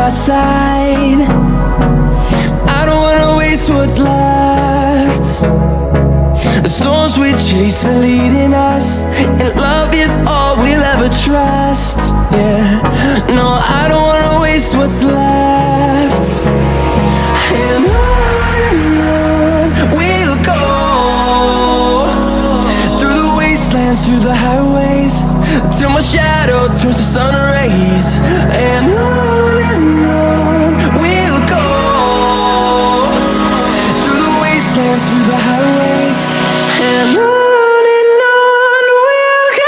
our side. I don't wanna waste what's left. The storms we chase are leading us, and love is all we'll ever trust. Yeah, no, I don't wanna waste what's left. And on we'll go, through the wastelands, through the highways, till my shadow turns to sun rays. And on we'll go, through the wastelands, through the highways, and on we'll go.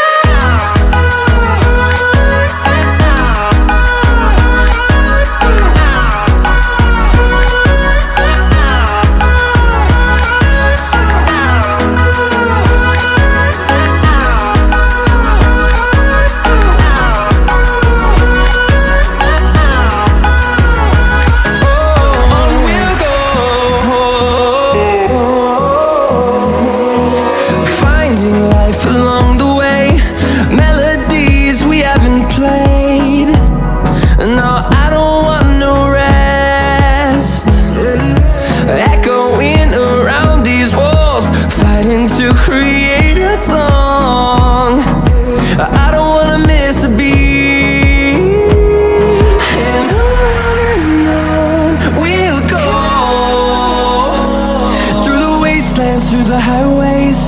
Through the highways,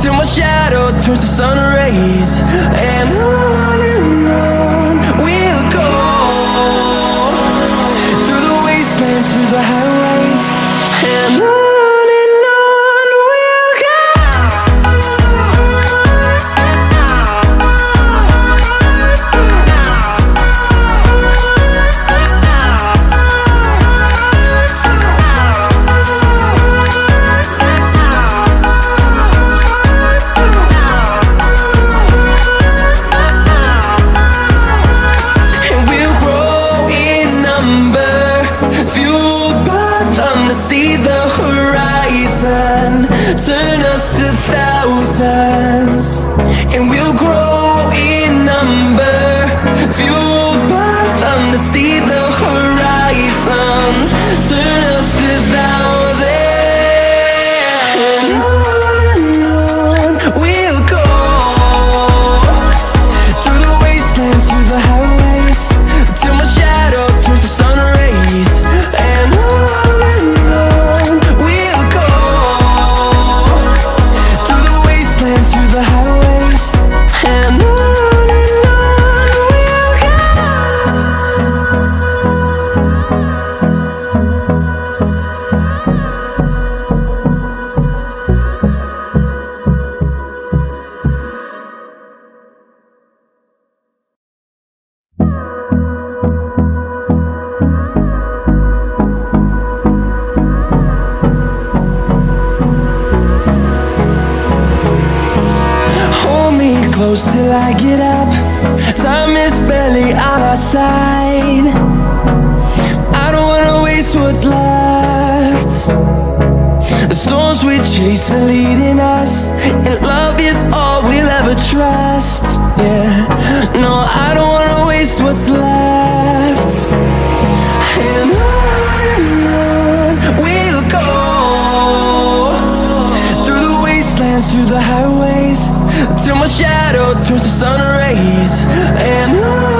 till my shadow turns to sun rays. And on we'll go, through the wastelands, through the highways, and on. See the horizon turn us to thousands, and we'll grow in number, fueled by them. To see the horizon turn us to thousands, and on we'll go, through the wastelands, through the highways, till my shadow turns to sun rays. And close till I get up, time is barely on our side. I don't wanna waste what's left. The storms we chase are leading us, and love is all we'll ever trust. Yeah, no, I don't wanna waste what's left. And on we'll go, through the wastelands, through the highways, till my shadow turns to sun rays. And on